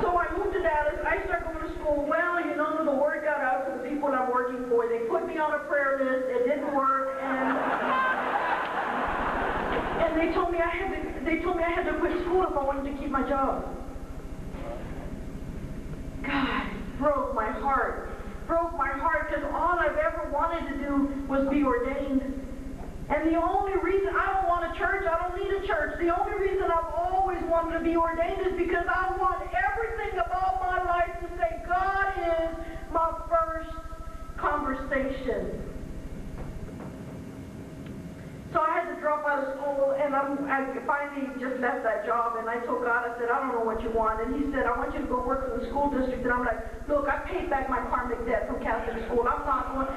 So I moved to Dallas. I start going to school. Well, you know, the word got out to the people I'm working for. They put me on a prayer list. It didn't work, and they told me I had to quit school if I wanted to keep my job. God, broke my heart. Broke my heart, because all I've ever wanted to do was be ordained. And the only reason I don't want a church, I don't need a church. The only reason I've always wanted to be ordained is because I want everything about my life to say, God is my first conversation. So I had to drop out of school, and I finally just left that job, and I told God, I said, I don't know what you want. And he said, I want you to go work for the school district. And I'm like, look, I paid back my karmic debt from Catholic school. I'm not going.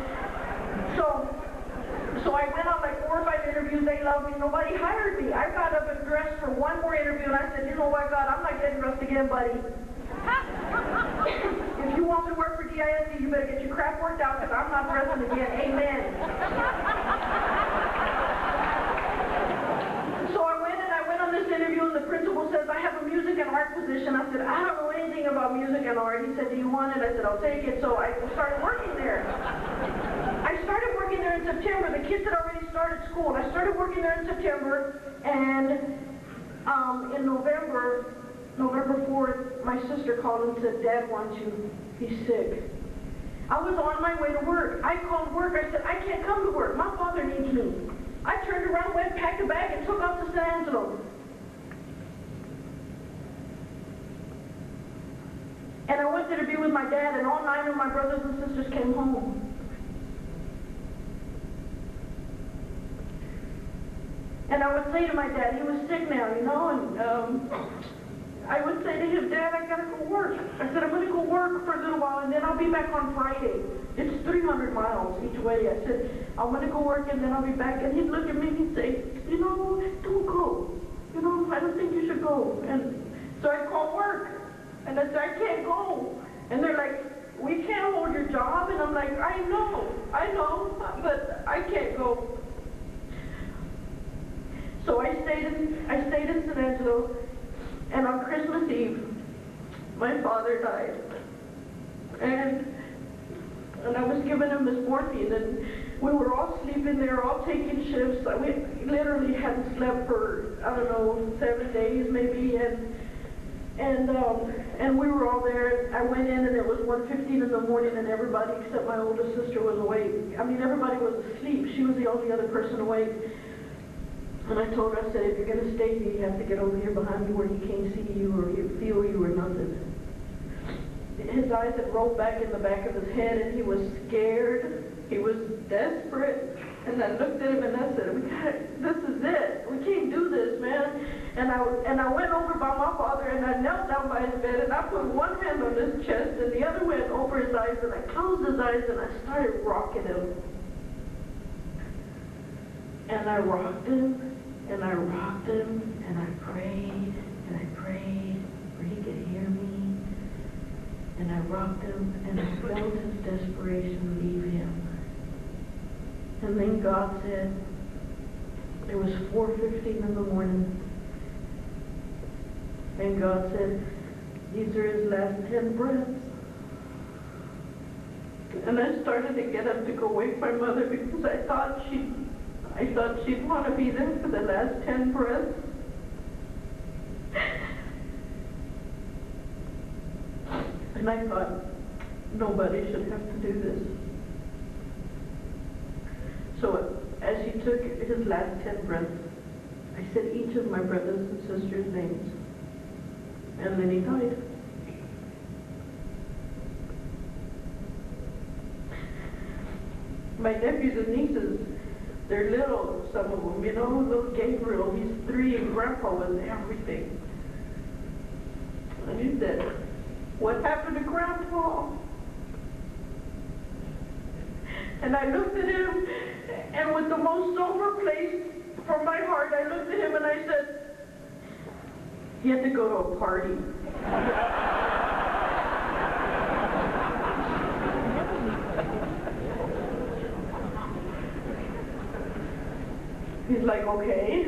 So I went on 4 or 5 interviews. They loved me. Nobody hired me. I got up and dressed for one more interview, and I said, you know what, God, I'm not getting dressed again, buddy. If you want me to work for DISC, you better get your crap worked out, because I'm not dressing again. Amen. So I went on this interview, and the principal says, I have a music and art position. I said, I don't know anything about music and art. He said, do you want it? I said, I'll take it. So I started working there. I started working there in September. The kids had already started school. I started working there in September, and in November 4th, my sister called and said, Dad wants you. He's sick. I was on my way to work. I called work. I said, I can't come to work. My father needs me. I turned around, went, packed a bag, and took off to San Angelo. And I went there to be with my dad, and all 9 of my brothers and sisters came home. And I would say to my dad, he was sick now, you know, and I would say to him, Dad, I gotta go work. I said, I'm gonna go work for a little while, and then I'll be back on Friday. It's 300 miles each way. I said, I'm gonna go work, and then I'll be back. And he'd look at me and he'd say, you know, don't go. You know, I don't think you should go. And so I'd call work, and I said, I can't go. And they're like, we can't hold your job. And I'm like, I know, but I can't go. So I stayed in San Angelo, and on Christmas Eve, my father died. And I was giving him this morphine, and we were all sleeping there, all taking shifts. We literally hadn't slept for, I don't know, 7 days maybe, and we were all there. I went in and it was 1:15 in the morning and everybody except my oldest sister was awake. I mean, everybody was asleep. She was the only other person awake. And I told her, I said, if you're going to stay here, you have to get over here behind me where he can't see you or feel you or nothing. His eyes had rolled back in the back of his head and he was scared. He was desperate. And I looked at him and I said, this is it. We can't do this, man. And I went over by my father and I knelt down by his bed and I put one hand on his chest and the other went over his eyes and I closed his eyes and I started rocking him. And I rocked him and I rocked him and I prayed where he could hear me. And I rocked him and I felt his desperation leave him. And then God said, it was 4:15 in the morning. And God said, these are his last 10 breaths. And I started to get up to go wake my mother because I thought she'd want to be there for the last 10 breaths. And I thought, nobody should have to do this. So as he took his last 10 breaths, I said each of my brothers and sisters' names. And then he died. My nephews and nieces, they're little, some of them, you know, little Gabriel, he's 3 and Grandpa was everything. And he said, what happened to Grandpa? And I looked at him, and with the most sober place from my heart, I looked at him and I said, he had to go to a party. He's like, okay.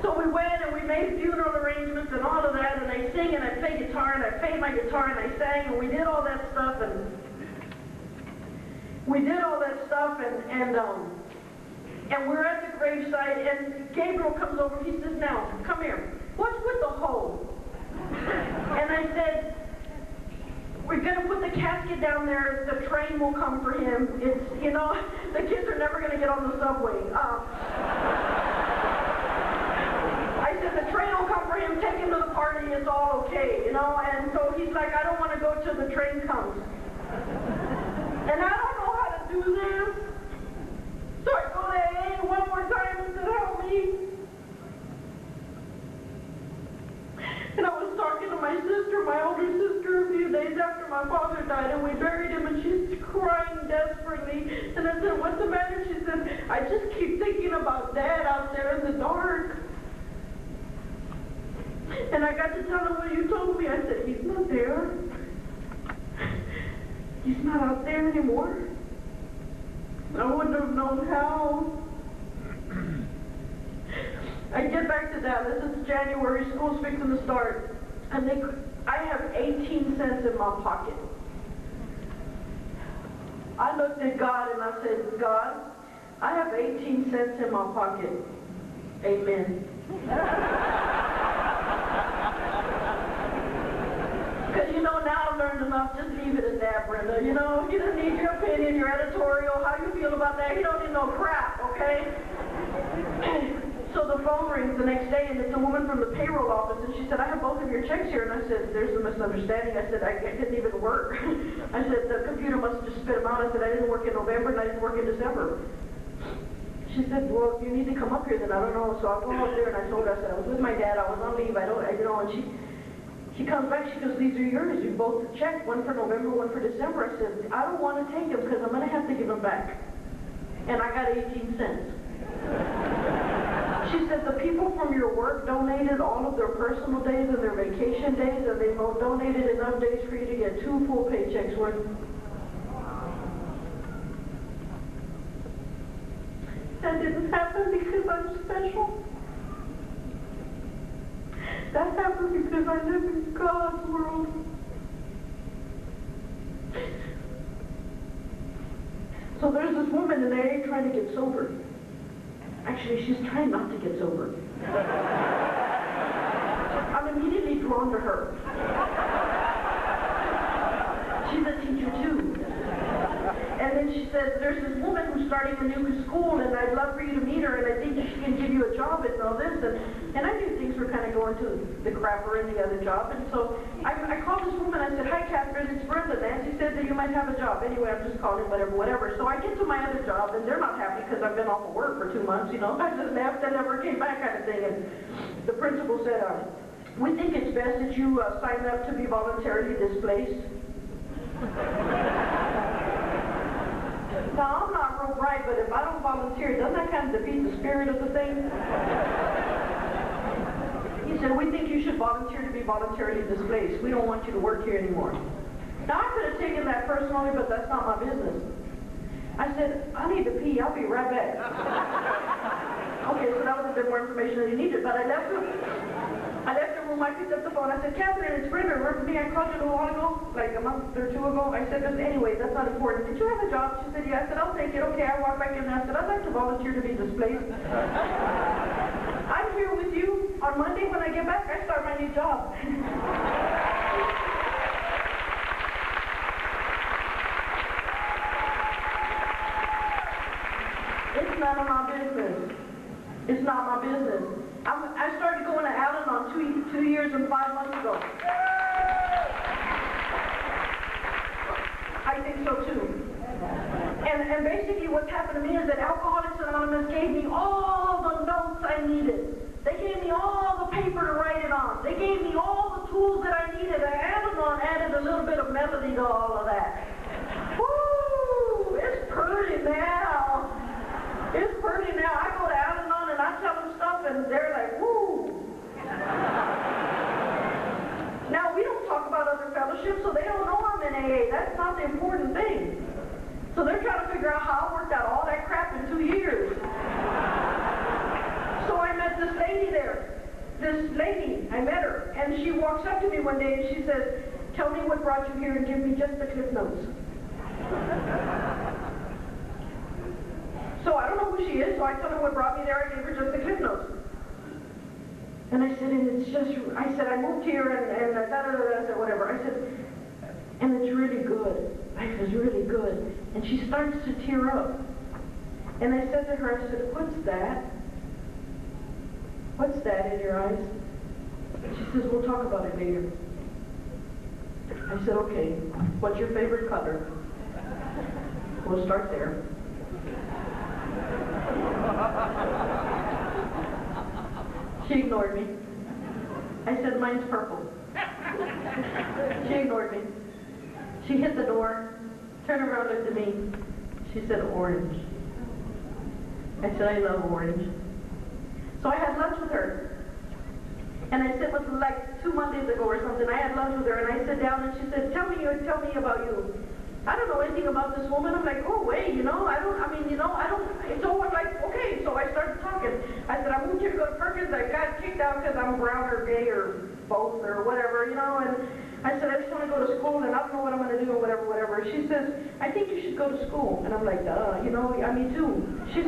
So we went and we made funeral arrangements and all of that, and I sing and I play guitar and I played my guitar and I sang and we did all that stuff and we're at the gravesite and Gabriel comes over. He says, now, come here. What's with the hole? And I said, we're going to put the casket down there. The train will come for him. It's, you know, the kids are never going to get on the subway. I said, the train will come for him. Take him to the party. It's all okay, you know. And so he's like, I don't want to go till the train comes. And I don't know how to do this. So I go to AA one more time and said, help me. And I was talking to my sister, my older sister, a few days after my father died, and we buried him, and she's crying desperately. And I said, what's the matter? She said, I just keep thinking about Dad out there in the dark. And I got to tell her what you told me. I said, he's not there. He's not out there anymore. I wouldn't have known how. I get back to Dallas. It's January. School's fixing to start. And I have 18 cents in my pocket. I looked at God and I said, God, I have 18 cents in my pocket. Amen. Because, you know, now I've learned enough. Just leave it at that, Brenda. You know, he doesn't need your opinion, your editorial, how you feel about that. He don't need no crap, okay? So the phone rings the next day, and it's a woman from the payroll office, and she said, I have both of your checks here. And I said, there's a misunderstanding. I said, I didn't even work. I said, the computer must have just spit them out. I said, I didn't work in November, and I didn't work in December. She said, well, you need to come up here then. I don't know. So I go up there, and I told her, I said, I was with my dad. I was on leave. You know, and she comes back. She goes, these are yours. You both checked, one for November, one for December. I said, I don't want to take them because I'm going to have to give them back. And I got 18 cents. She said, the people from your work donated all of their personal days and their vacation days, and they donated enough days for you to get 2 full paychecks worth. That didn't happen because I'm special. That happened because I live in God's world. trying to get sober. Actually, she's trying not to get sober. I'm immediately drawn to her. She's a teacher too. And then she says, there's this woman who's starting a new school, and I'd love for you to meet her, and I think she can give you a job and all this. And I knew things were kind of going to the crapper in the other job. And so I called this woman. I said, hi, Catherine, it's Brenda. Nancy said that you might have a job. Anyway, I'm just calling, whatever. So I get to my other job, and they're not happy because I've been off of work for 2 months, you know. I just left and never came back kind of thing. And the principal said, we think it's best that you sign up to be voluntarily displaced. Now, I'm not real bright, but if I don't volunteer, doesn't that kind of defeat the spirit of the thing? He said, we think you should volunteer to be voluntarily displaced. We don't want you to work here anymore. Now, I could have taken that personally, but that's not my business. I said, I need to pee. I'll be right back. Okay, so that was a bit more information than you needed, but I left the room. I picked up the phone. I said, Catherine, it's Brenda. Remember me? I called you a little while ago, like a month or two ago. I said, anyway, that's not important. Did you have a job? She said, yeah. I said, I'll take it. Okay, I walked back in and I said, I'd like to volunteer to be displaced. I'm here with you. On Monday when I get back, I start my new job. It's none of my business. It's not my business. I started going to Al-Anon 2 years and 5 months ago. I think so too. And basically what's happened to me is that Alcoholics Anonymous gave me all the notes I needed. They gave me all the paper to write it on. They gave me all the tools that I needed. Al-Anon added a little bit of melody to all of that. Woo! It's pretty now. It's pretty now. I go to Al-Anon and I tell them stuff and they're like, woo! Now, we don't talk about other fellowships, so they don't know I'm in AA. That's not the important thing. So they're trying to figure out how I worked out all that crap in 2 years. So I met this lady there. This lady, I met her, and she walks up to me one day and she says, tell me what brought you here and give me just the Cliff Notes. So I don't know who she is, so I tell her what brought me there. I gave her just the Cliff Notes. And I said, and it's just, I said, I moved here and I said, whatever. I said, and it's really good. Life is really good. And she starts to tear up. And I said to her, I said, what's that? What's that in your eyes? She says, we'll talk about it later. I said, okay, what's your favorite color? We'll start there. She ignored me. I said, mine's purple. She ignored me. She hit the door, turned around, looked at me. She said, orange. I said, I love orange. So I had lunch with her. And I said, it was like 2 Mondays ago or something. I had lunch with her and I sat down and she said, tell me about you. I don't know anything about this woman. I'm like, oh, wait, it's always like, okay. So I started talking. I said, I moved here to go to Perkins. I got kicked out because I'm brown or gay or both or whatever, and I said, I just want to go to school and I don't know what I'm going to do or whatever. She says, I think you should go to school. And I'm like, me too. She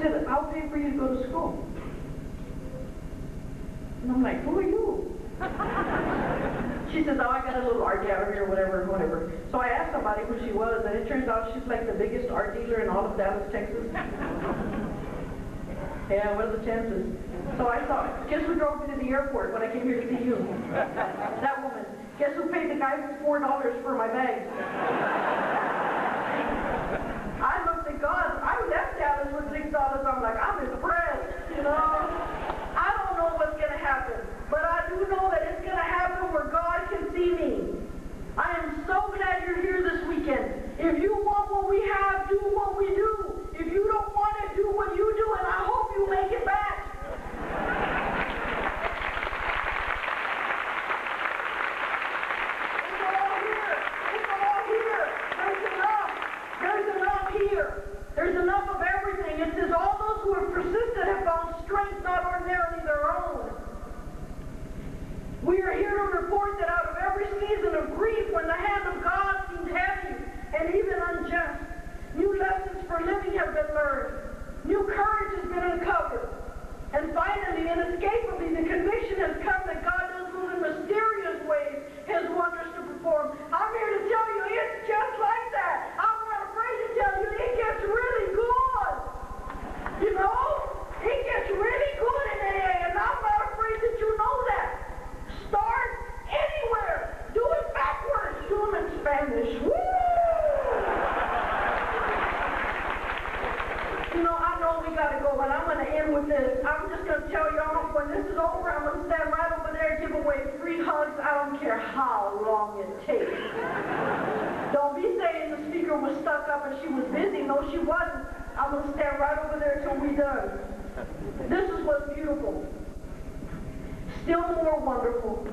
said, I'll pay for you to go to school. And I'm like, who are you? She says, oh, I got a little art gallery or whatever. So I asked somebody who she was, and it turns out she's like the biggest art dealer in all of Dallas, Texas. Yeah, what are the chances? So I thought, guess who drove me to the airport when I came here to see you? That woman. Guess who paid the guy $4 for my bags? I looked at God. I left Dallas with $6. I'm like, I'm impressed, I don't know what's going to happen, but I do know that it's going to happen where God can see me. I am so glad you're here this weekend. If you want what we have, do what we do. If you don't want it, do what you do, and I hope you make it back. It's all here. It's all here. There's I'm just going to tell y'all, when this is over, I'm going to stand right over there and give away free hugs. I don't care how long it takes. Don't be saying the speaker was stuck up and she was busy. No, she wasn't. I'm going to stand right over there till we're done. This is what's beautiful. Still more wonderful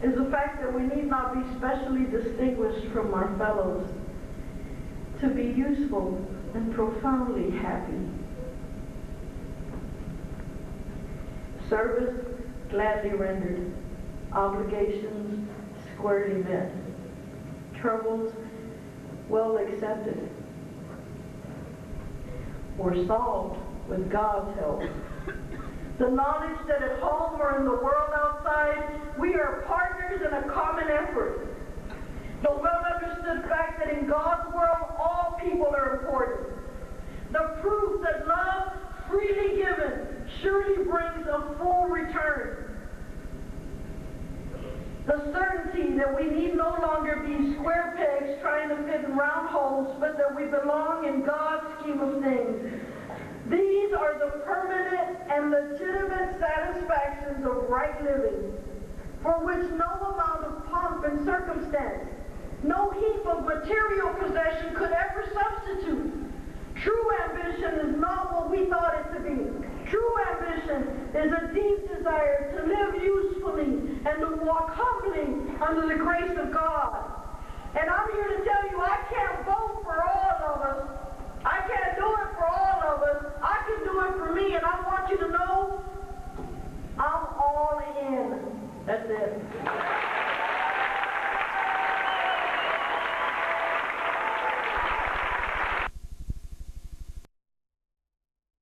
is the fact that we need not be specially distinguished from our fellows to be useful and profoundly happy. Service gladly rendered, obligations squarely met, troubles well accepted, or solved with God's help. The knowledge that at home or in the world outside, we are partners in a common effort. The well understood fact that in God's world, all people are important. The proof that love freely given surely brings a full return. The certainty that we need no longer be square pegs trying to fit in round holes, but that we belong in God's scheme of things. These are the permanent and legitimate satisfactions of right living, for which no amount of pomp and circumstance, no heap of material possession could ever substitute. True ambition is not what we thought it to be. True ambition is a deep desire to live usefully and to walk humbly under the grace of God. And I'm here to tell